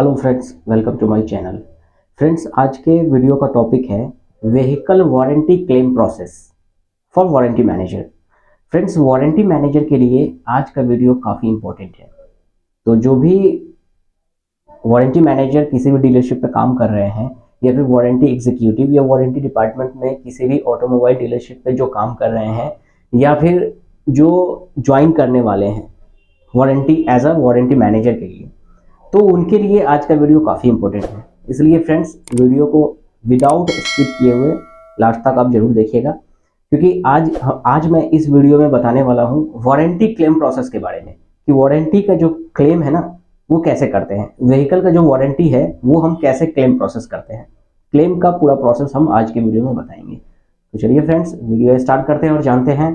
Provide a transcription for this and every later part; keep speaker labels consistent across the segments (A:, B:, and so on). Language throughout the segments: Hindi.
A: Hello friends, welcome to my channel. Friends, आज के वीडियो का टॉपिक है vehicle warranty claim process for warranty manager. Friends, warranty manager के लिए आज का वीडियो काफ़ी इंपॉर्टेंट है। तो जो भी वारंटी मैनेजर किसी भी डीलरशिप पे काम कर रहे हैं या फिर वारंटी एग्जीक्यूटिव या वारंटी डिपार्टमेंट में किसी भी ऑटोमोबाइल डीलरशिप पे जो काम कर रहे हैं या फिर जो ज्वाइन करने वाले हैं warranty as a warranty manager के लिए, तो उनके लिए आज का वीडियो काफ़ी इंपॉर्टेंट है। इसलिए फ्रेंड्स, वीडियो को विदाउट स्किप किए हुए लास्ट तक आप जरूर देखिएगा, क्योंकि आज मैं इस वीडियो में बताने वाला हूँ वारंटी क्लेम प्रोसेस के बारे में कि वारंटी का जो क्लेम है ना, वो कैसे करते हैं। व्हीकल का जो वारंटी है वो हम कैसे क्लेम प्रोसेस करते हैं। क्लेम का पूरा प्रोसेस हम आज के वीडियो में बताएंगे। तो चलिए फ्रेंड्स, वीडियो स्टार्ट करते हैं और जानते हैं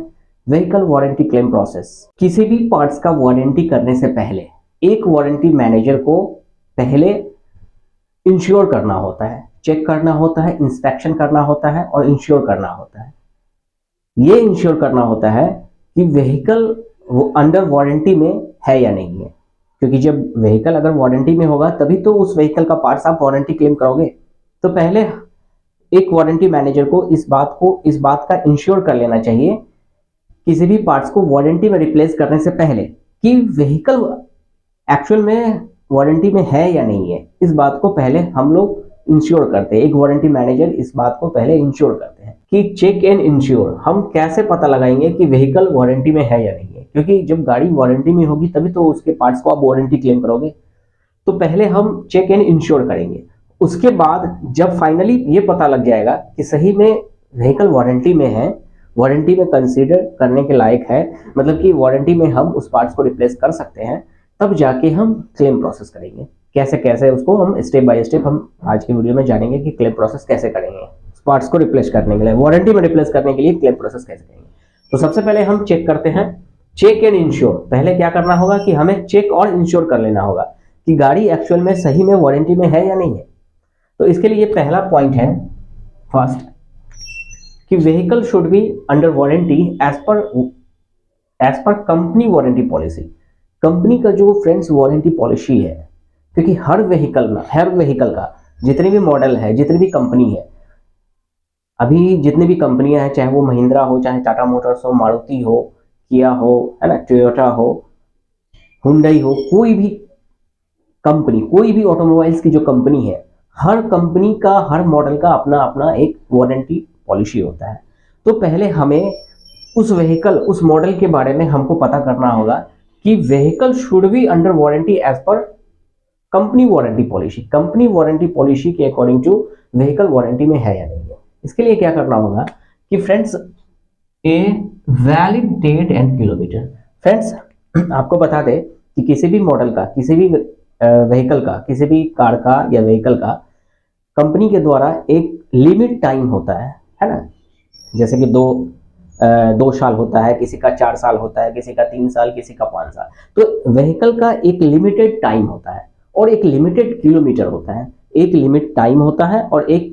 A: व्हीकल वारंटी क्लेम प्रोसेस। किसी भी पार्ट्स का वारंटी करने से पहले एक वारंटी मैनेजर को पहले इंश्योर करना होता है, चेक करना होता है, इंस्पेक्शन करना होता है और इंश्योर करना होता है। ये इंश्योर करना होता है कि व्हीकल वो अंडर वारंटी में है या नहीं है, क्योंकि जब व्हीकल अगर वारंटी में होगा तभी तो उस व्हीकल का पार्ट्स आप वारंटी क्लेम करोगे। तो पहले एक वारंटी मैनेजर को इस बात का इंश्योर कर लेना चाहिए किसी भी पार्ट्स को वारंटी में रिप्लेस करने से पहले कि व्हीकल एक्चुअल में वारंटी में है या नहीं है। इस बात को पहले हम लोग इंश्योर करते हैं। एक वारंटी मैनेजर इस बात को पहले इंश्योर करते हैं कि चेक एंड इंश्योर। हम कैसे पता लगाएंगे कि व्हीकल वारंटी में है या नहीं है, क्योंकि जब गाड़ी वारंटी में होगी तभी तो उसके पार्ट्स को आप वारंटी क्लेम करोगे। तो पहले हम चेक एंड इंश्योर करेंगे। उसके बाद जब फाइनली ये पता लग जाएगा कि सही में व्हीकल वारंटी में है, वारंटी में कंसीडर करने के लायक है, मतलब कि वारंटी में हम उस पार्ट्स को रिप्लेस कर सकते हैं, तब जाके हम क्लेम प्रोसेस करेंगे। कैसे कैसे उसको हम स्टेप बाय स्टेप हम आज के वीडियो में जानेंगे कि क्लेम प्रोसेस कैसे करेंगे। पार्ट्स को रिप्लेस करने के लिए, वारंटी में रिप्लेस करने के लिए क्लेम प्रोसेस कैसे करेंगे। तो सबसे पहले हम चेक करते हैं, चेक एंड इंश्योर। पहले क्या करना होगा कि हमें चेक और इंश्योर कर लेना होगा कि गाड़ी एक्चुअल में सही में वारंटी में है या नहीं है। तो इसके लिए पहला पॉइंट है फर्स्ट कि vehicle should be under warranty as per company warranty policy. Company का जो फ्रेंड्स वारंटी पॉलिसी है, क्योंकि हर व्हीकल का जितने भी मॉडल है, जितनी भी कंपनी है, अभी जितनी भी कंपनियां हैं, चाहे वो महिंद्रा हो, चाहे टाटा मोटर्स हो, मारुति हो, किया हो, है ना, टोयोटा हो, हुंडई हो, कोई भी कंपनी, कोई भी ऑटोमोबाइल्स की जो कंपनी है, हर कंपनी का, हर मॉडल का अपना अपना एक वारंटी पॉलिसी होता है। तो पहले हमें उस व्हीकल, उस मॉडल के बारे में हमको पता करना होगा कि vehicle should be under warranty as per company warranty policy. Company warranty policy के अकॉर्डिंग टू व्हीकल वारंटी में है या नहीं है। इसके लिए क्या करना होगा कि friends, a valid date and kilometre. Friends, आपको बता दें कि किसी भी मॉडल का, किसी भी व्हीकल का, किसी भी कार का या व्हीकल का कंपनी के द्वारा एक लिमिट टाइम होता है ना। जैसे कि दो साल होता है, किसी का 4 साल होता है, किसी का 3 साल, किसी का 5 साल। तो व्हीकल का एक लिमिटेड टाइम होता है और एक लिमिटेड किलोमीटर होता है। एक लिमिट टाइम होता है और एक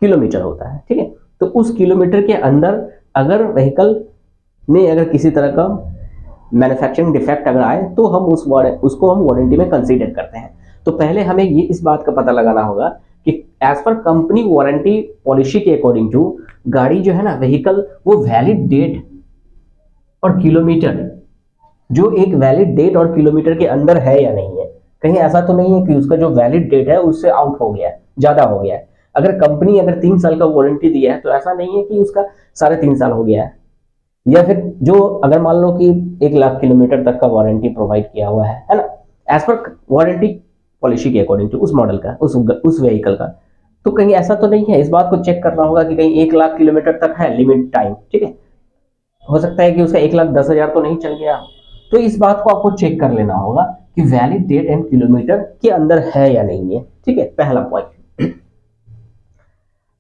A: किलोमीटर होता है, ठीक है। तो उस किलोमीटर के अंदर अगर व्हीकल में अगर किसी तरह का मैन्युफैक्चरिंग डिफेक्ट अगर आए तो हम उसको हम वारंटी में कंसीडर करते हैं। तो पहले हमें ये इस बात का पता लगाना होगा कि as per company warranty policy के अकॉर्डिंग टू गाड़ी जो है ना, व्हीकल, वो वैलिड डेट और किलोमीटर, जो एक वैलिड डेट और किलोमीटर के अंदर है या नहीं है। कहीं ऐसा तो नहीं है कि उसका जो वैलिड डेट है उससे आउट हो गया है, ज्यादा हो गया है। अगर कंपनी अगर 3 साल का वारंटी दिया है तो ऐसा नहीं है कि उसका 3.5 साल हो गया है, या फिर जो अगर मान लो कि 1 लाख किलोमीटर तक का वारंटी प्रोवाइड किया हुआ है ना, एज पर वारंटी पॉलिसी के अकॉर्डिंग टू उस मॉडल का, उस व्हीकल का। तो कहीं ऐसा तो नहीं है। इस बात को चेक करना होगा कि कहीं 1 लाख किलोमीटर तक है लिमिट टाइम, ठीक है। हो सकता है कि उसका 1,10,000 तो नहीं चल गया। तो इस बात को आपको चेक कर लेना होगा कि वैलिड डेट एंड किलोमीटर के अंदर है या नहीं है, ठीक है, पहला पॉइंट।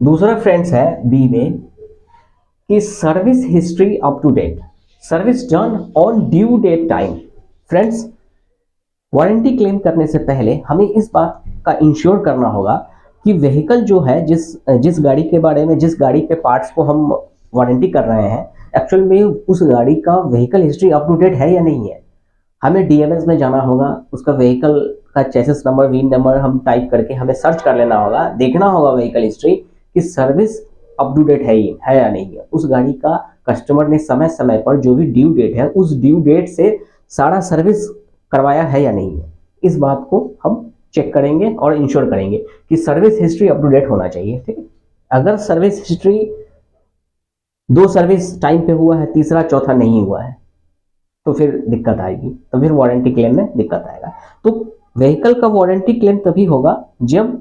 A: दूसरा फ्रेंड्स है बी में कि service history up to date, service done on due date time. Friends, warranty claim करने से पहले हमें इस बात का इंश्योर करना होगा कि व्हीकल जो है, जिस गाड़ी के बारे में, जिस गाड़ी के पार्ट्स को हम वारंटी कर रहे हैं, एक्चुअल में उस गाड़ी का vehicle history up to date है या नहीं है। हमें डीएमएस में जाना होगा, उसका व्हीकल का चेसिस नंबर, वीन नंबर हम टाइप करके हमें सर्च कर लेना होगा, देखना होगा व्हीकल हिस्ट्री कि सर्विस अप टू डेट है या नहीं है। उस गाड़ी का कस्टमर ने समय समय पर जो भी ड्यू डेट है उस ड्यू डेट से सारा सर्विस करवाया है या नहीं है। इस बात को हम चेक करेंगे और इंश्योर करेंगे कि service history up to date होना चाहिए। ठीक है, अगर सर्विस हिस्ट्री 2 सर्विस टाइम पे हुआ है, तीसरा चौथा नहीं हुआ है, तो फिर दिक्कत आएगी, तो फिर वारंटी क्लेम में दिक्कत आएगा। तो व्हीकल का वारंटी क्लेम तभी होगा जब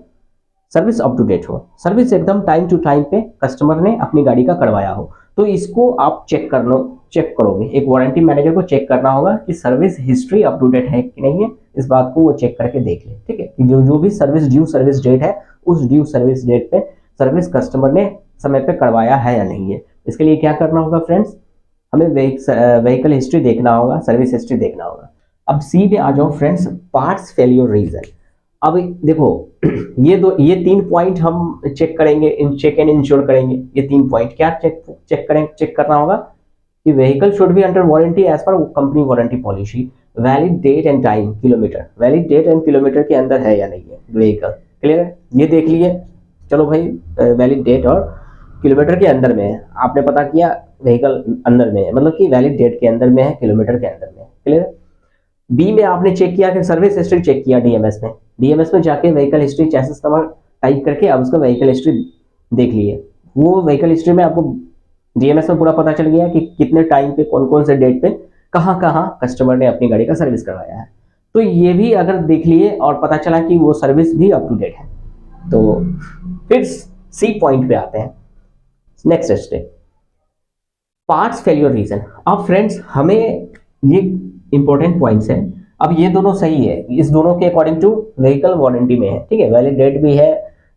A: सर्विस अप टू डेट हो, सर्विस एकदम टाइम टू टाइम पे कस्टमर ने अपनी गाड़ी का करवाया हो। तो इसको आप चेक करोगे, एक वारंटी मैनेजर को चेक करना होगा कि service history up to date है कि नहीं है। इस बात को वो चेक करके देख ले। ठीक है, कि जो भी ड्यू सर्विस डेट है उस ड्यू सर्विस डेट पे सर्विस कस्टमर ने समय पे करवाया है या नहीं है। इसके लिए क्या करना होगा फ्रेंड्स, हमें व्हीकल हिस्ट्री देखना होगा, सर्विस हिस्ट्री देखना होगा। अब सी पे आ जाओ फ्रेंड्स, पार्ट्स फेलियर रीजन। अब देखो ये 3 पॉइंट हम चेक करेंगे, चेक एंड इंश्योर करेंगे। ये 3 पॉइंट क्या चेक करना होगा कि vehicle should be under warranty as per company warranty policy, valid date and time, kilometre, valid date and kilometre के अंदर है या नहीं है व्हीकल। क्लियर है, ये देख लिए। चलो भाई, वैलिड डेट और किलोमीटर के अंदर में है, आपने पता किया व्हीकल अंदर में है, मतलब कि वैलिड डेट के अंदर में है, किलोमीटर के अंदर में है। क्लियर है। बी में आपने चेक किया कि सर्विस हिस्ट्री चेक किया डीएमएस में जाके vehicle history chassis number type करके अब उसका व्हीकल हिस्ट्री देख लिए। वो व्हीकल हिस्ट्री में आपको डीएमएस में पूरा पता चल गया कि कितने टाइम पे, कौन कौन से डेट पे, कहाँ कहाँ कस्टमर ने अपनी गाड़ी का सर्विस करवाया है। तो ये भी अगर देख लिए और पता चला कि वो सर्विस भी अप टू डेट है, तो फिर सी पॉइंट पे आते हैं। Next step, parts failure reason. अब फ्रेंड्स हमें ये इंपॉर्टेंट पॉइंट्स हैं। अब ये दोनों सही है, इस दोनों के अकॉर्डिंग टू व्हीकल वारंटी में है। ठीक है, वैलिड डेट भी है,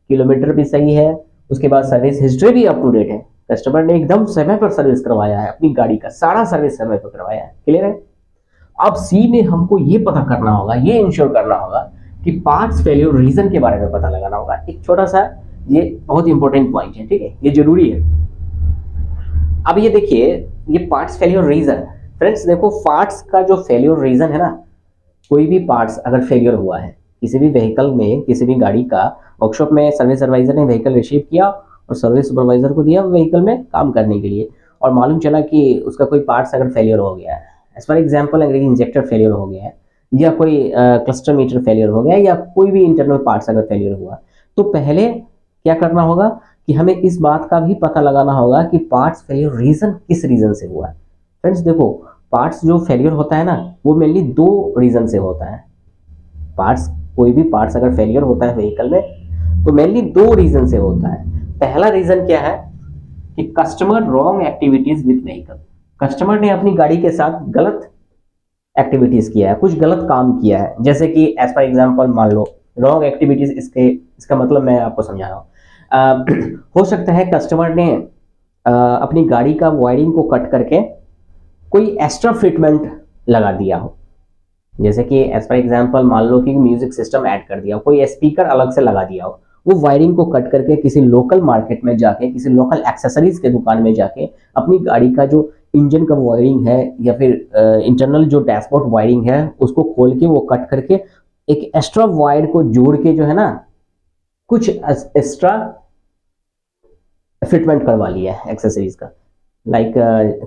A: किलोमीटर भी सही है, उसके बाद सर्विस हिस्ट्री भी अप टू डेट है, कस्टमर ने एकदम समय पर सर्विस करवाया है, अपनी गाड़ी का सारा सर्विस समय पर करवाया है। क्लियर है। अब सी में हमको ये पता करना होगा, ये इंश्योर करना होगा कि पार्ट्स फेलियर रीजन के बारे में पता लगाना होगा। एक छोटा सा ये बहुत इंपॉर्टेंट पॉइंट है। ठीक है, ये जरूरी है। अब ये देखिए, ये पार्ट्स फेलियर रीजन, फ्रेंड्स देखो, पार्ट्स का जो फेलियर रीजन है ना, कोई भी पार्ट्स अगर फेलियर हुआ है किसी भी व्हीकल में, किसी भी गाड़ी का, वर्कशॉप में सर्विस एडवाइजर ने व्हीकल रिसीव किया और सर्विस सुपरवाइजर को दिया व्हीकल में काम करने के लिए, और मालूम चला कि उसका कोई पार्ट्स अगर फेलियर हो गया है, एज फॉर एग्जाम्पल अगर इंजेक्टर फेलियर हो गया है, या कोई क्लस्टर मीटर फेलियर हो गया, या कोई भी इंटरनल पार्ट्स अगर फेलियर हुआ, तो पहले क्या करना होगा कि हमें इस बात का भी पता लगाना होगा कि पार्ट्स फेलियर रीजन किस रीजन से हुआ है। फ्रेंड्स देखो, पार्ट्स जो फेलियर होता है ना, वो मेनली 2 रीजन से होता है। पार्ट्स, कोई भी पार्ट्स अगर फेलियर होता है व्हीकल में, तो मेनली 2 रीजन से होता है। पहला रीजन क्या है कि customer wrong activities with vehicle, customer ने अपनी गाड़ी के साथ गलत एक्टिविटीज किया है, कुछ गलत काम किया है। जैसे कि एज फॉर एग्जांपल मान लो रॉन्ग एक्टिविटीज, इसका मतलब मैं आपको समझा रहा हूँ। हो सकता है कस्टमर ने अपनी गाड़ी का वायरिंग को कट करके कोई एक्स्ट्रा फिटमेंट लगा दिया हो। जैसे कि एज फॉर एग्जांपल मान लो कि म्यूजिक सिस्टम ऐड कर दिया हो, कोई स्पीकर अलग से लगा दिया हो, वो वायरिंग को कट करके किसी लोकल मार्केट में जाके, किसी लोकल एक्सेसरीज के दुकान में जाके अपनी गाड़ी का जो इंजन का वायरिंग है या फिर इंटरनल जो डैशबोर्ड वायरिंग है उसको खोल के वो कट करके एक एक्स्ट्रा वायर को जोड़ के जो है ना, कुछ एक्स्ट्रा फिटमेंट करवा लिया है एक्सेसरीज का, लाइक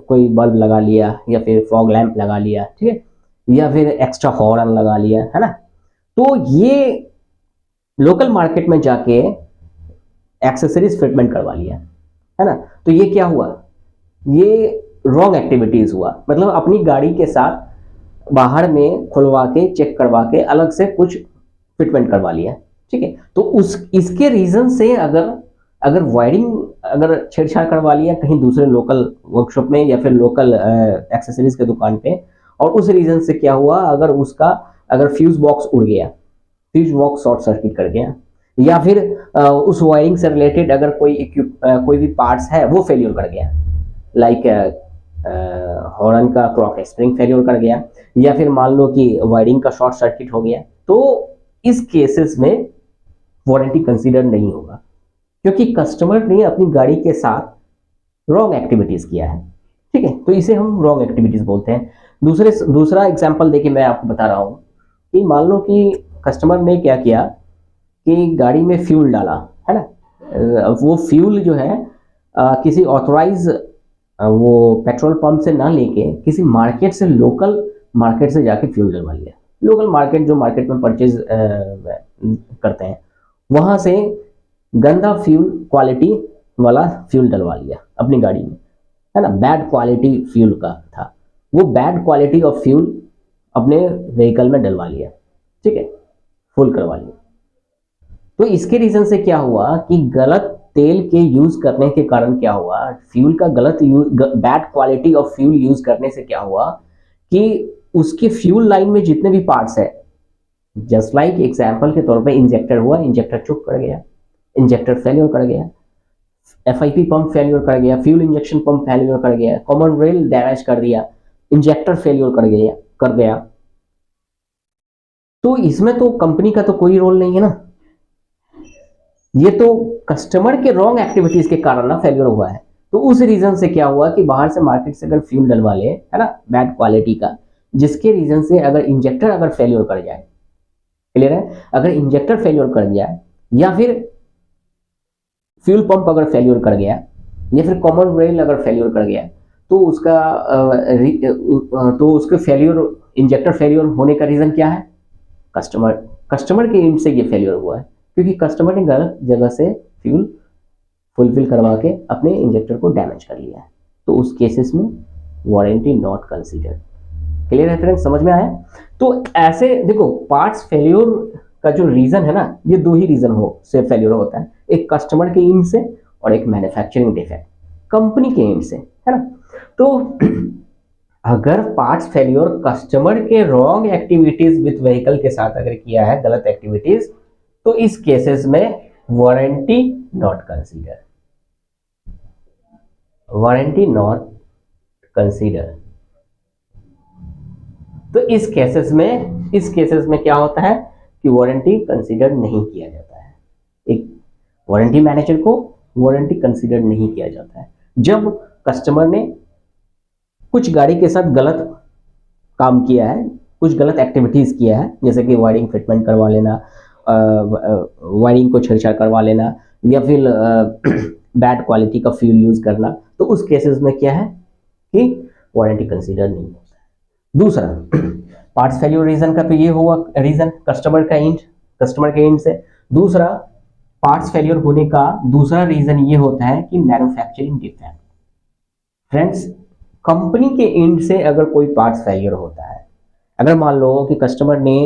A: कोई बल्ब लगा लिया या फिर फॉग लैंप लगा लिया, ठीक है, या फिर एक्स्ट्रा हॉर्न लगा लिया, है ना। तो ये लोकल मार्केट में जाके एक्सेसरीज फिटमेंट करवा लिया, है ना। तो ये क्या हुआ, ये रॉन्ग एक्टिविटीज हुआ, मतलब अपनी गाड़ी के साथ बाहर में खुलवा के चेक करवा के अलग से कुछ फिटमेंट करवा लिया, ठीक है। तो इसके रीजन से अगर वायरिंग अगर छेड़छाड़ करवा लिया कहीं दूसरे लोकल वर्कशॉप में या फिर लोकल एक्सेसरीज के दुकान पे, और उस रीजन से क्या हुआ, अगर फ्यूज बॉक्स उड़ गया, फ्यूज बॉक्स शॉर्ट सर्किट कर गया, या फिर उस वायरिंग से रिलेटेड अगर कोई भी पार्ट्स है वो फेलियर कर गया, लाइक हॉर्न का क्रॉक स्प्रिंग फेलियर कर गया, या फिर मान लो कि वायरिंग का शॉर्ट सर्किट हो गया, तो इस केसेस में वारंटी कंसीडर नहीं होगा, क्योंकि कस्टमर ने अपनी गाड़ी के साथ रॉन्ग एक्टिविटीज किया है, ठीक है। तो इसे हम रॉन्ग एक्टिविटीज बोलते हैं। दूसरा एग्जांपल देखिए मैं आपको बता रहा हूँ कि मान लो कि कस्टमर ने क्या किया कि गाड़ी में फ्यूल डाला, है ना, वो फ्यूल जो है किसी ऑथोराइज वो पेट्रोल पंप से ना लेके किसी मार्केट से, लोकल मार्केट से जाके फ्यूल डलवा लिया। लोकल मार्केट जो मार्केट में परचेज करते हैं, वहां से गंदा फ्यूल क्वालिटी वाला फ्यूल डलवा लिया अपनी गाड़ी में, है ना, बैड क्वालिटी फ्यूल का था, वो बैड क्वालिटी ऑफ फ्यूल अपने व्हीकल में डलवा लिया, ठीक है, फुल करवा लिया। तो इसके रीजन से क्या हुआ कि गलत तेल के यूज करने के कारण क्या हुआ, फ्यूल का गलत bad quality of fuel use करने से क्या हुआ कि उसके फ्यूल लाइन में जितने भी पार्ट्स है, जस्ट लाइक एग्जांपल के तौर पे इंजेक्टर हुआ, इंजेक्टर चुक कर गया, इंजेक्टर फेलियर कर गया, एफआईपी पंप फेलियर कर गया, फ्यूल इंजेक्शन पंप फेलियर कर गया, कॉमन रेल डैमेज कर दिया, इंजेक्टर फेलियर कर गया। तो इसमें तो कंपनी का तो कोई रोल नहीं है ना, ये तो कस्टमर के रॉन्ग एक्टिविटीज के कारण ना फेलियर हुआ है। तो उस रीजन से क्या हुआ कि बाहर से मार्केट से अगर फ्यूल डलवा ले, है ना, बैड क्वालिटी का, जिसके रीजन से अगर इंजेक्टर अगर फेलियर कर जाए, क्लियर है, अगर इंजेक्टर फेलियर कर गया या फिर फ्यूल पंप अगर फेलियर कर गया या फिर कॉमन रेल अगर फेलियर कर गया, तो उसका फेलियर, इंजेक्टर फेलियर होने का रीजन क्या है, कस्टमर के एंड से ये फेलियर हुआ है, क्योंकि कस्टमर ने गलत जगह से फ्यूल फुलफिल करवा के अपने इंजेक्टर को डैमेज कर लिया है। तो उस केसेस में वारंटी नॉट कंसीडर। क्लियर है फ्रेंड्स, समझ में आया? तो ऐसे देखो, पार्ट्स फेलियर का जो रीजन है ना, ये दो ही रीजन से फेलियर होता है, एक कस्टमर के एंड से और एक मैन्युफैक्चरिंग डिफेक्ट कंपनी के एंड से, है ना। तो अगर पार्ट्स फेलियर कस्टमर के रॉन्ग एक्टिविटीज विथ व्हीकल के साथ अगर किया है, गलत एक्टिविटीज, तो इस केसेस में warranty not consider, warranty not consider. तो इस केसेस में क्या होता है कि वारंटी कंसीडर नहीं किया जाता है। एक वारंटी मैनेजर को वारंटी कंसीडर नहीं किया जाता है जब कस्टमर ने कुछ गाड़ी के साथ गलत काम किया है, कुछ गलत एक्टिविटीज किया है, जैसे कि वायरिंग फिटमेंट करवा लेना, वायरिंग को छेड़छाड़ करवा लेना, या फिर बैड क्वालिटी का फ्यूल यूज करना। तो उस केसेस में क्या है कि वारंटी कंसीडर नहीं होता है। दूसरा, पार्ट्स फेलियर रीजन का तो ये हुआ रीजन कस्टमर के एंड से। दूसरा, पार्ट्स फेलियर होने का दूसरा रीजन ये होता है कि मैन्युफैक्चरिंग डिफेक्ट। फ्रेंड्स, कंपनी के एंड से अगर कोई पार्ट्स फेलियर होता है, अगर मान लो कि कस्टमर ने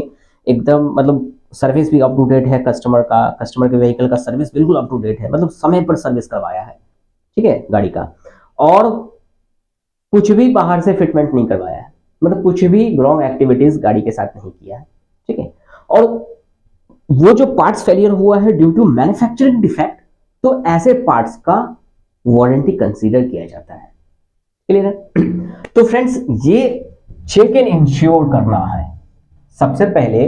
A: एकदम, मतलब सर्विस भी अप टू डेट है, कस्टमर के व्हीकल का सर्विस बिल्कुल अप टू डेट है, मतलब समय पर सर्विस करवाया है, ठीक है, गाड़ी का, और कुछ भी बाहर से फिटमेंट नहीं करवाया है, मतलब कुछ भी रॉन्ग एक्टिविटीज गाड़ी के साथ नहीं किया है, ठीक है, और वो जो पार्ट्स फेलियर हुआ है ड्यू टू मैन्युफैक्चरिंग डिफेक्ट, तो ऐसे पार्ट्स का वारंटी कंसीडर किया जाता है। क्लियर है? तो फ्रेंड्स, ये चेक एंड इंश्योर करना है। सबसे पहले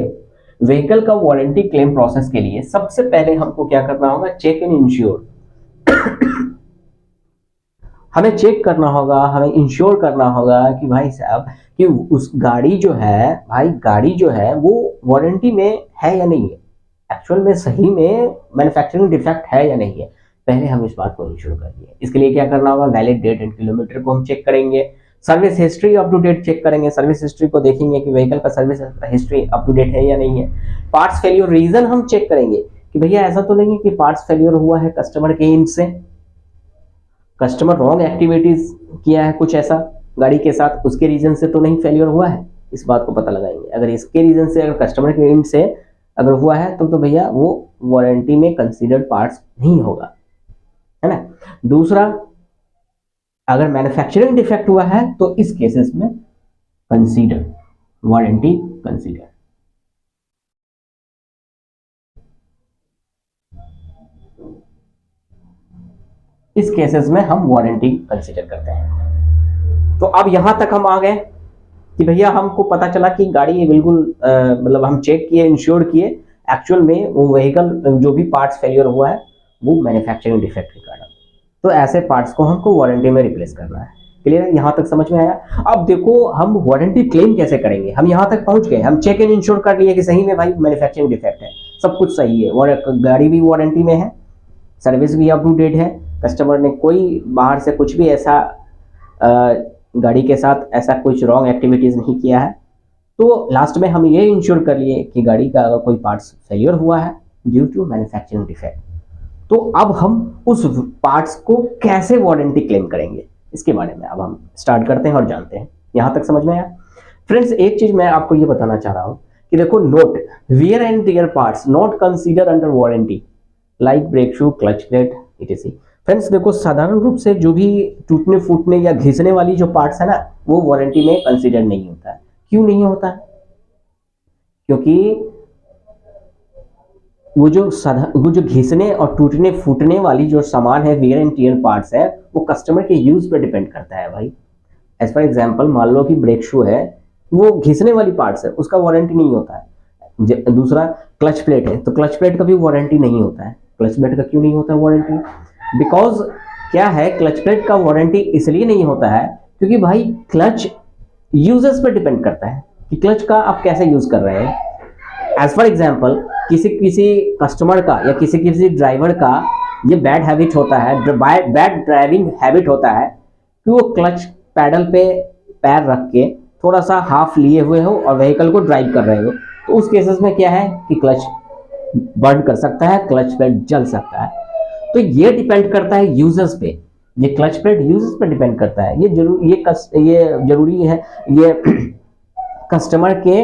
A: व्हीकल का वारंटी क्लेम प्रोसेस के लिए सबसे पहले हमको क्या करना होगा, चेक एंड इंश्योर। हमें चेक करना होगा, हमें इंश्योर करना होगा कि भाई साहब कि उस गाड़ी जो है वो वारंटी में है या नहीं है, एक्चुअल में सही में मैन्युफैक्चरिंग डिफेक्ट है या नहीं है। पहले हम इस बात को इंश्योर करिए। इसके लिए क्या करना होगा, वैलिड डेट एंड किलोमीटर को हम चेक करेंगे, service history up to date check करेंगे, सर्विस हिस्ट्री को देखेंगे कि व्हीकल का service history up to date है या नहीं है। पार्ट्स फेलियर रीजन हम चेक करेंगे कि भैया ऐसा तो नहीं है कि पार्ट्स फेलियर हुआ है कस्टमर के एंड से, कस्टमर रॉन्ग एक्टिविटीज किया है कुछ ऐसा गाड़ी के साथ, उसके रीजन से तो नहीं फेलियर हुआ है। इस बात को पता लगाएंगे। अगर इसके रीजन से, अगर कस्टमर के एंड से अगर हुआ है तो भैया वो वारंटी में कंसीडर्ड पार्ट्स नहीं होगा, है ना। दूसरा, अगर मैन्युफैक्चरिंग डिफेक्ट हुआ है तो इस केसेस में कंसीडर, वारंटी कंसीडर। इस केसेस में हम वारंटी कंसीडर करते हैं। तो अब यहां तक हम आ गए कि भैया हमको पता चला कि गाड़ी बिल्कुल मतलब हम चेक किए, इंश्योर किए, एक्चुअल में वो व्हीकल जो भी पार्ट्स फेलियर हुआ है वो मैन्युफैक्चरिंग डिफेक्ट के कारण, तो ऐसे पार्ट्स को हमको वारंटी में रिप्लेस करना है। क्लियर है, यहाँ तक समझ में आया। अब देखो हम वारंटी क्लेम कैसे करेंगे। हम यहाँ तक पहुंच गए, हम चेक एंड इंश्योर कर लिए कि सही में भाई मैन्युफैक्चरिंग डिफेक्ट है, सब कुछ सही है और गाड़ी भी वारंटी में है, सर्विस भी अप टू डेट है, कस्टमर ने कोई बाहर से कुछ भी ऐसा गाड़ी के साथ ऐसा कुछ रॉन्ग एक्टिविटीज़ नहीं किया है। तो लास्ट में हम ये इंश्योर कर लिए कि गाड़ी का अगर कोई पार्ट्स फेलियर हुआ है ड्यू टू मैन्युफैक्चरिंग डिफेक्ट, तो अब हम उस पार्ट्स को कैसे वारंटी क्लेम करेंगे इसके बारे में अब हम स्टार्ट करते हैं और जानते हैं। यहाँ तक समझ में आया। फ्रेंड्स एक चीज़ मैं आपको ये बताना चाह रहा हूँ कि देखो, note wear and tear parts not consider under warranty like brake shoe, clutch plate etc। Friends देखो, साधारण रूप से जो भी टूटने फूटने या घिसने वाली जो पार्ट्स है ना, वो वारंटी में कंसीडर नहीं होता है। क्यों नहीं होता है? क्योंकि वो जो घिसने और टूटने फूटने वाली जो सामान है, वियर एंड टियर पार्ट्स है, वो कस्टमर के यूज पे डिपेंड करता है भाई। एज फॉर एग्जांपल, मान लो कि ब्रेक शू है, वो घिसने वाली पार्ट्स है, उसका वारंटी नहीं होता है। दूसरा क्लच प्लेट है, तो क्लच प्लेट का भी वारंटी नहीं होता है। क्लच प्लेट का क्यों नहीं होता है वारंटी? बिकॉज क्या है, क्लच प्लेट का वारंटी इसलिए नहीं होता है क्योंकि भाई क्लच यूजर्स पे डिपेंड करता है कि क्लच का आप कैसे यूज कर रहे हैं। एज फॉर एग्जांपल, किसी कस्टमर का या किसी ड्राइवर का ये बैड हैबिट होता है, बैड ड्राइविंग हैबिट होता है कि वो क्लच पैडल पे पैर रख के थोड़ा सा हाफ लिए हुए हो और व्हीकल को ड्राइव कर रहे हो, तो उस केसेस में क्या है कि क्लच बर्न कर सकता है, क्लच प्लेट जल सकता है। तो ये डिपेंड करता है यूजर्स पे, ये क्लच प्लेट यूजर्स पे डिपेंड करता है। ये जरूरी है, ये कस्टमर के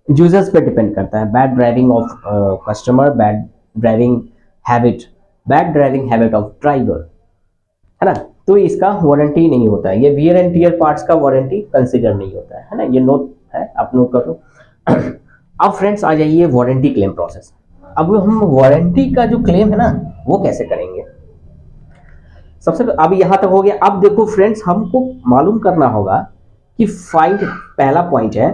A: यूजर्स पे डिपेंड करता है। Bad driving of customer, bad driving habit of driver, है ना, तो इसका वारंटी नहीं होता है। ये वियर एंड टियर पार्ट्स का वारंटी कंसीडर नहीं होता है ना। ये नोट है, आप नोट कर लो। अब फ्रेंड्स आ जाइए वारंटी क्लेम प्रोसेस। अब हम वारंटी का जो क्लेम है ना, वो कैसे करेंगे। सबसे अब यहां तक हो गया। अब देखो फ्रेंड्स, हमको मालूम करना होगा कि पहला पॉइंट है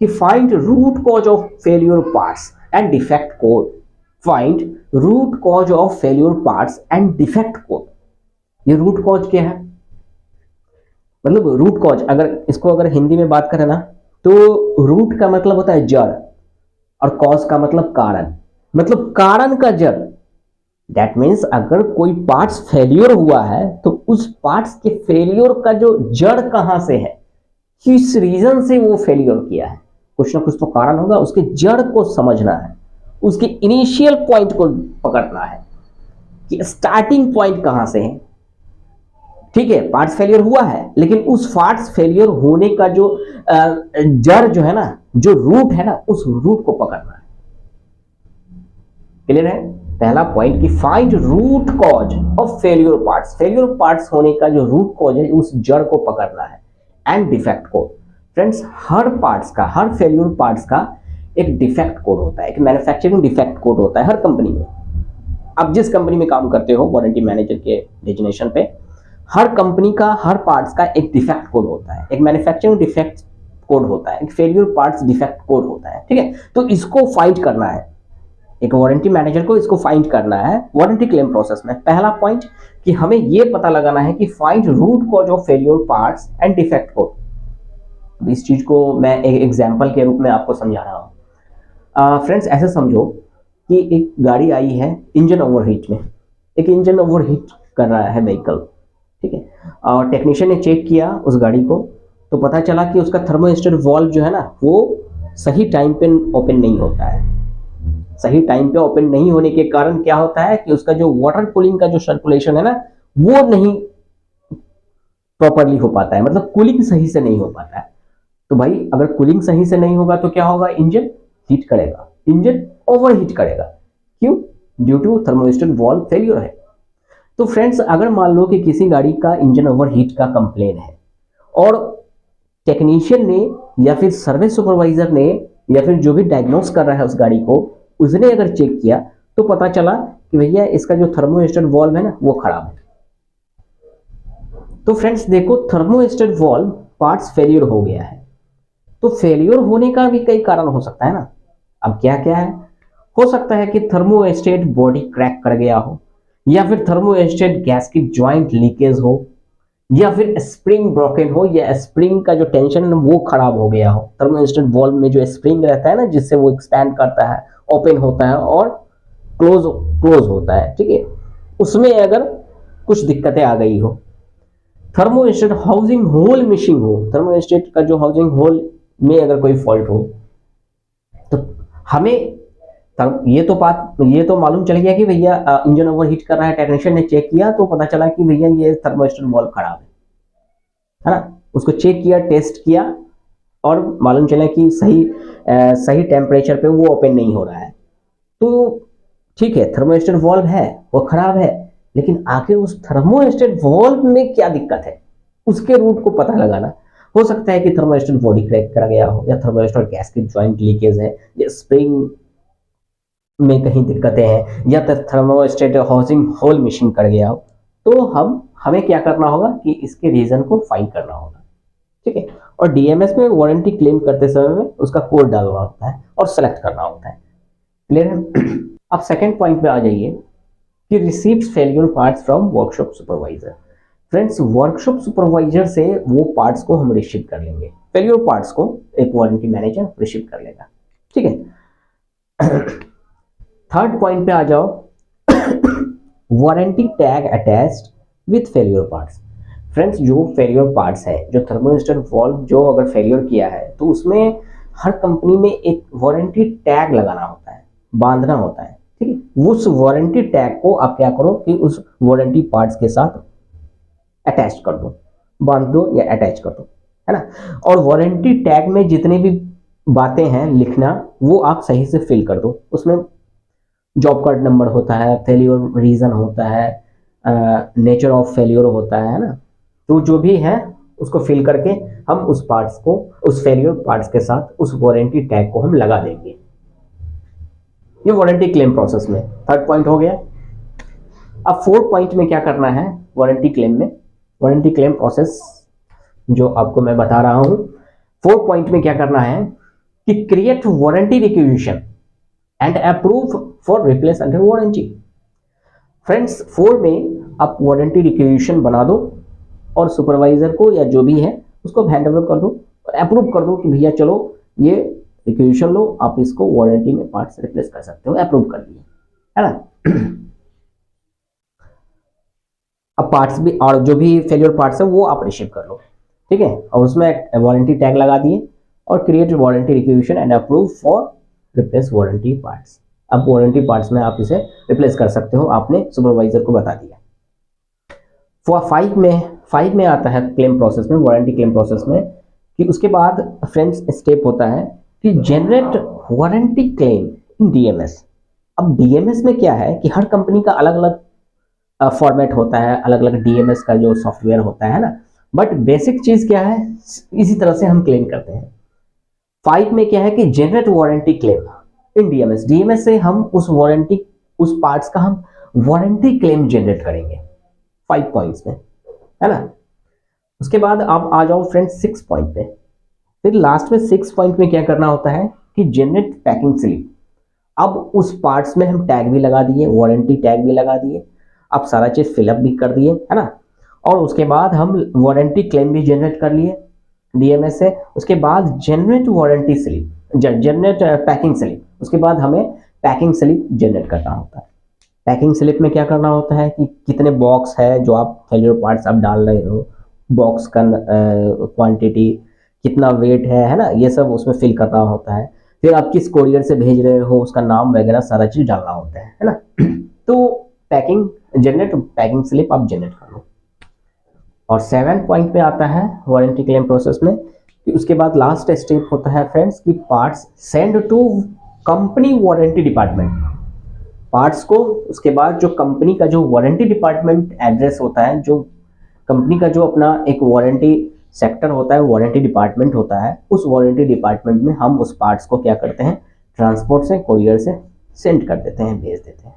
A: कि find root cause of failure parts and defect code. Find root cause of failure parts and defect code. ये रूट कॉज क्या है? मतलब रूट कॉज अगर हिंदी में बात करें ना, तो रूट का मतलब होता है जड़ और कॉज का मतलब कारण, मतलब कारण का जड़। दैट मीन्स अगर कोई पार्ट्स फेलियर हुआ है तो उस पार्ट्स के फेलियर का जो जड़ कहां से है, किस रीजन से वो फेलियर किया है, कुछ ना कुछ तो कारण होगा। उसके जड़ को समझना है, उसके इनिशियल पॉइंट को पकड़ना है कि स्टार्टिंग पॉइंट कहां से है। ठीक है, पार्ट्स फेलियर हुआ है, लेकिन उस पार्ट्स फेलियर होने का जो जड़ जो है ना, जो रूट है ना, उस रूट को पकड़ना है। क्लियर है? पहला पॉइंट कि find root cause of failure parts. Failure parts होने का जो रूट कॉज है, उस जड़ को पकड़ना है। And defect code. Friends, her failure parts का एक डिफेक्ट कोड होता है, एक मैन्युफैक्चरिंग डिफेक्ट कोड होता है हर कंपनी में। आप जिस कंपनी में काम करते हो, वारंटी मैनेजर के डेजिग्नेशन पे, हर कंपनी का हर पार्ट्स का एक डिफेक्ट कोड होता है, एक मैन्युफैक्चरिंग डिफेक्ट कोड होता है, एक फेलियर पार्ट्स डिफेक्ट कोड होता है। ठीक है, तो इसको फाइंड करना है, एक वारंटी मैनेजर को इसको फाइंड करना है वारंटी क्लेम प्रोसेस में। पहला पॉइंट कि हमें यह पता लगाना है कि find root cause of failure parts and defect code. इस चीज को मैं एक एग्जांपल के रूप में आपको समझा रहा हूं। फ्रेंड्स, ऐसे समझो कि एक गाड़ी आई है इंजन ओवरहीट में, एक इंजन ओवरहीट कर रहा है व्हीकल। ठीक है, और टेक्नीशियन ने चेक किया उस गाड़ी को, तो पता चला कि उसका थर्मोस्टेट वाल्व जो है ना, वो सही टाइम पे ओपन नहीं होता है। सही टाइम पे ओपन नहीं होने के कारण क्या होता है कि उसका जो वाटर कूलिंग का जो सर्कुलेशन है ना, वो नहीं प्रॉपरली हो पाता है, मतलब कूलिंग सही से नहीं हो पाता है। तो भाई अगर कूलिंग सही से नहीं होगा तो क्या होगा, इंजन हीट करेगा, इंजन ओवरहीट करेगा। क्यों? Due to thermostat valve failure है। तो फ्रेंड्स, अगर मान लो कि किसी गाड़ी का इंजन ओवरहीट का कंप्लेन है और टेक्नीशियन ने या फिर सर्विस सुपरवाइजर ने या फिर जो भी डायग्नोस कर रहा है उस गाड़ी को, उसने अगर चेक किया तो पता चला कि भैया इसका जो थर्मोस्टेट वाल्व है ना, वो खराब है। तो फ्रेंड्स देखो, थर्मोस्टेट वाल्व पार्ट्स फेलियर हो गया है, तो फेलियर होने का भी कई कारण हो सकता है ना। अब क्या क्या है? हो सकता है कि थर्मोस्टेट बॉडी क्रैक कर गया हो, या फिर थर्मोस्टेट गैस की ज्वाइंट लीकेज हो, या फिर स्प्रिंग ब्रोकन हो, या स्प्रिंग का जो टेंशन है वो खराब हो गया हो। थर्मोस्टेट वॉल्व में जो स्प्रिंग रहता है ना, जिससे वो एक्सपैंड करता है, ओपन होता है और क्लोज क्लोज होता है, ठीक है, उसमें अगर कुछ दिक्कतें आ गई हो, थर्मोस्टेट हाउसिंग होल मिसिंग हो, थर्मोस्टेट का जो हाउसिंग होल में अगर कोई फॉल्ट हो, तो हमें ये तो मालूम चल गया कि भैया इंजन ओवरहीट कर रहा है, टेक्नीशियन ने चेक किया तो पता चला कि भैया ये थर्मोस्टेट वॉल्व खराब है ना। उसको चेक किया, टेस्ट किया और मालूम चला कि सही टेम्परेचर पे वो ओपन नहीं हो रहा है। तो ठीक है, थर्मोस्टेट वॉल्व है वो खराब है, लेकिन आखिर उस थर्मोस्टेट वॉल्व में क्या दिक्कत है, उसके रूट को पता लगाना। हो सकता है कि थर्मोस्टेट बॉडी क्रैक कर गया हो, या थर्मोस्टेट गैस्केट जॉइंट लीकेज है, या स्प्रिंग में कहीं दिक्कतें हैं, या तो थर्मोस्टेट हाउसिंग होल मिसिंग कर गया हो। तो हमें क्या करना होगा कि इसके रीजन को फाइंड करना होगा, ठीक है। और डीएमएस में वारंटी क्लेम करते समय में उसका कोड डालना होता है और सेलेक्ट करना होता है। क्लियर है? अब सेकंड पॉइंट पे आ जाइए कि receives failure parts from workshop supervisor. Friends, workshop supervisor से वो पार्ट्स को हम रिसीव कर लेंगे, फेलियर पार्ट्स को एक वारंटी मैनेजर रिसीव कर लेगा, ठीक है। थर्ड पॉइंट पे आ जाओ, warranty tag attached with failure parts. Friends, जो फेलियर पार्ट्स है, जो थर्मोस्टेट वॉल्व जो अगर फेलियर किया है, तो उसमें हर कंपनी में एक वारंटी टैग लगाना होता है, बांधना होता है, ठीक है। उस वारंटी टैग को आप क्या करो कि उस वारंटी पार्ट्स के साथ अटैच कर दो, बांध दो या अटैच कर दो, है ना। और वारंटी टैग में जितने भी बातें हैं लिखना, वो आप सही से फिल कर दो। उसमें जॉब कार्ड नंबर होता है, फेलियर रीजन होता है, नेचर ऑफ फेलियर होता है ना। तो जो भी है उसको फिल करके हम उस पार्ट्स को, उस फेलियर पार्ट्स के साथ उस वारंटी टैग को हम लगा देंगे। ये वारंटी क्लेम प्रोसेस में थर्ड पॉइंट हो गया। अब फोर्थ पॉइंट में क्या करना है वारंटी क्लेम में, वारंटी क्लेम प्रोसेस जो आपको मैं बता रहा हूं, फोर्थ पॉइंट में क्या करना है कि create warranty requisition and approve for replace under warranty. Friends, 4 में आप वारंटी रिक्वेजिशन बना दो और सुपरवाइजर को या जो भी है उसको हैंड ओवर कर दो और अप्रूव कर दो कि भैया चलो ये रिक्वेजिशन लो, आप इसको वारंटी में पार्ट्स रिप्लेस कर सकते हो, अप्रूव कर दिए, है ना। अब पार्ट्स भी और जो भी फेलियर पार्ट्स है वो आप रिसीव कर लो, ठीक है। और उसमें वारंटी टैग लगा दिए और create warranty requisition and approve for replace warranty parts. अब वारंटी पार्ट्स में आप इसे रिप्लेस कर सकते हो, आपने सुपरवाइजर को बता दिया। 5 में आता है क्लेम प्रोसेस में, वारंटी क्लेम प्रोसेस में, कि उसके बाद फ्रेंड्स स्टेप होता है कि generate warranty claim in DMs. अब डीएमएस में क्या है कि हर कंपनी का अलग अलग फॉर्मेट होता है, अलग अलग डीएमएस का जो सॉफ्टवेयर होता है ना, बट बेसिक चीज क्या है, इसी तरह से हम क्लेम करते हैं। 5 में क्या है कि generate warranty claim in DMs. DMs से हम उस पार्ट्स का हम वारंटी क्लेम जनरेट करेंगे 5 पॉइंट्स में, है ना। उसके बाद आप आ जाओ फ्रेंड्स 6 पॉइंट पे। फिर लास्ट में 6 पॉइंट में क्या करना होता है कि जनरेट पैकिंग स्लिप। अब उस पार्ट्स में हम टैग भी लगा दिए, वारंटी टैग भी लगा दिए, अब सारा चीज फिलअप भी कर दिए, है ना। और उसके बाद हम वारंटी क्लेम भी जनरेट कर लिए डीएमएस से। उसके बाद generate warranty slip, generate packing slip. उसके बाद हमें पैकिंग स्लिप जनरेट करना होता है। पैकिंग स्लिप में क्या करना होता है कि कितने बॉक्स है जो आप फेलियर पार्ट्स आप डाल रहे हो, बॉक्स का क्वांटिटी, कितना वेट है ना, ये सब उसमें फिल करना होता है। फिर आप किस कोरियर से भेज रहे हो उसका नाम वगैरह सारा चीज डालना होता है ना। तो पैकिंग जनरेट पैकिंग स्लिप आप जनरेट कर लो। और 7 पॉइंट पे आता है वारंटी क्लेम प्रोसेस में कि उसके बाद लास्ट स्टेप होता है फ्रेंड्स कि parts send to company warranty department. Parts को उसके बाद जो कंपनी का जो वारंटी डिपार्टमेंट एड्रेस होता है, जो कंपनी का जो अपना एक वारंटी सेक्टर होता है, वारंटी डिपार्टमेंट होता है, उस वारंटी डिपार्टमेंट में हम उस पार्ट्स को क्या करते हैं, ट्रांसपोर्ट से, कोरियर से सेंड कर देते हैं, भेज देते हैं,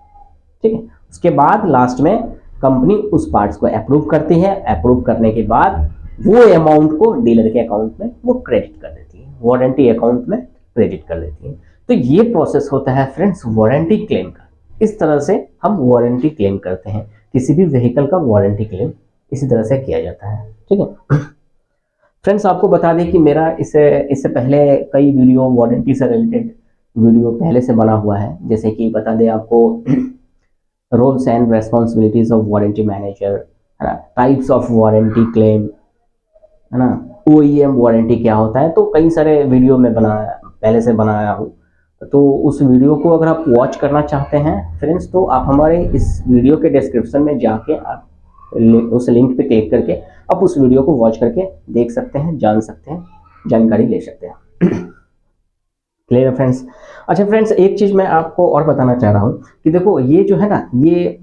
A: ठीक है। उसके बाद लास्ट में कंपनी उस पार्ट्स को अप्रूव करती है। अप्रूव करने के बाद वो अमाउंट को डीलर के अकाउंट में वो क्रेडिट कर देती है, वारंटी अकाउंट में क्रेडिट कर देती है। तो ये प्रोसेस होता है फ्रेंड्स वारंटी क्लेम का। इस तरह से हम वारंटी क्लेम करते हैं, किसी भी व्हीकल का वारंटी क्लेम इसी तरह से किया जाता है। ठीक है फ्रेंड्स, आपको बता दें कि मेरा इससे पहले कई वीडियो वारंटी से रिलेटेड वीडियो पहले से बना हुआ है। जैसे कि बता दें आपको roles and responsibilities of warranty manager, है ना, टाइप्स ऑफ वारंटी क्लेम, है ना, OEM वारंटी क्या होता है। तो कई सारे वीडियो में पहले से बनाया हूँ। तो उस वीडियो को अगर आप वॉच करना चाहते हैं फ्रेंड्स, तो आप हमारे इस वीडियो के डिस्क्रिप्शन में जाके आप उस लिंक पे क्लिक करके आप उस वीडियो को वॉच करके देख सकते हैं, जान सकते हैं, जानकारी ले सकते हैं। क्लियर है फ्रेंड्स। अच्छा फ्रेंड्स, एक चीज मैं आपको और बताना चाह रहा हूँ कि देखो ये जो है ना, ये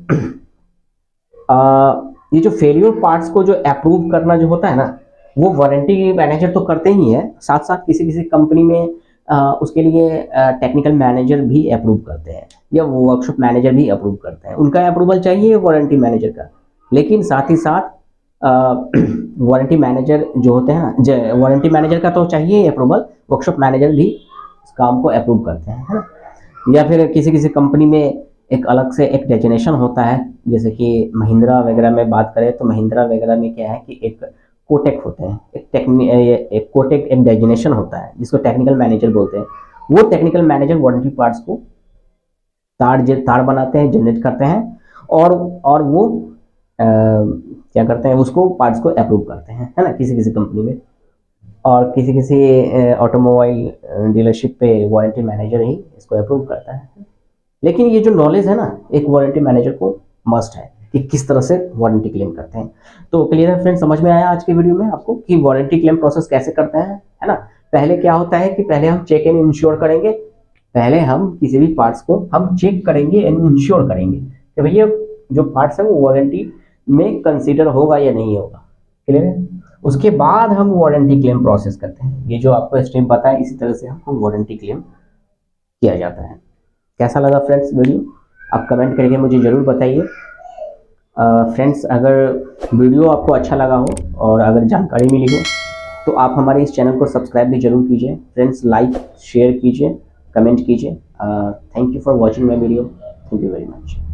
A: जो फेलियर पार्ट्स को जो अप्रूव करना जो होता है ना, वो वारंटी मैनेजर तो करते ही है, साथ साथ किसी किसी कंपनी में उसके लिए टेक्निकल मैनेजर भी अप्रूव करते हैं या वो वर्कशॉप मैनेजर भी अप्रूव करते हैं। उनका अप्रूवल चाहिए वारंटी मैनेजर का, लेकिन साथ ही साथ वारंटी मैनेजर जो होते हैं ना, वारंटी मैनेजर का तो चाहिए अप्रूवल, वर्कशॉप मैनेजर भी इस काम को अप्रूव करते हैं, है ना। या फिर किसी किसी कंपनी में एक अलग से एक डेजिग्नेशन होता है। जैसे कि महिंद्रा वगैरह में बात करें तो महिंद्रा वगैरह में क्या है कि एक कोटेक होते हैं, एक कोटेक एक डेजिग्नेशन होता है जिसको टेक्निकल मैनेजर बोलते हैं। वो टेक्निकल मैनेजर वारंटी पार्ट्स को तार बनाते हैं, जनरेट करते हैं और वो क्या करते हैं, उसको पार्ट्स को अप्रूव करते हैं, है ना, किसी किसी कंपनी में। और किसी किसी ऑटोमोबाइल डीलरशिप पे वारंटी मैनेजर ही इसको अप्रूव करता है। लेकिन ये जो नॉलेज है ना, एक वारंटी मैनेजर को मस्ट है कि किस तरह से वारंटी क्लेम करते हैं। तो क्लियर है फ्रेंड्स, समझ में आया आज के वीडियो में आपको कि वारंटी क्लेम प्रोसेस कैसे करते हैं, है ना। पहले क्या होता है कि पहले हम चेक एंड इंश्योर करेंगे। पहले हम किसी भी पार्ट्स को हम चेक करेंगे एंड इंश्योर करेंगे कि भैया जो पार्ट्स है वो वारंटी में कंसीडर होगा या नहीं होगा। क्लियर है। उसके बाद हम वारंटी क्लेम प्रोसेस करते हैं। ये जो आपको स्टेप पता है, इसी तरह से हम वारंटी क्लेम किया जाता है। कैसा लगा फ्रेंड्स वीडियो, आप कमेंट करके मुझे ज़रूर बताइए। फ्रेंड्स, अगर वीडियो आपको अच्छा लगा हो और अगर जानकारी मिली हो तो आप हमारे इस चैनल को सब्सक्राइब भी जरूर कीजिए। फ्रेंड्स, लाइक शेयर कीजिए, कमेंट कीजिए। Thank you for watching my video. Thank you very much.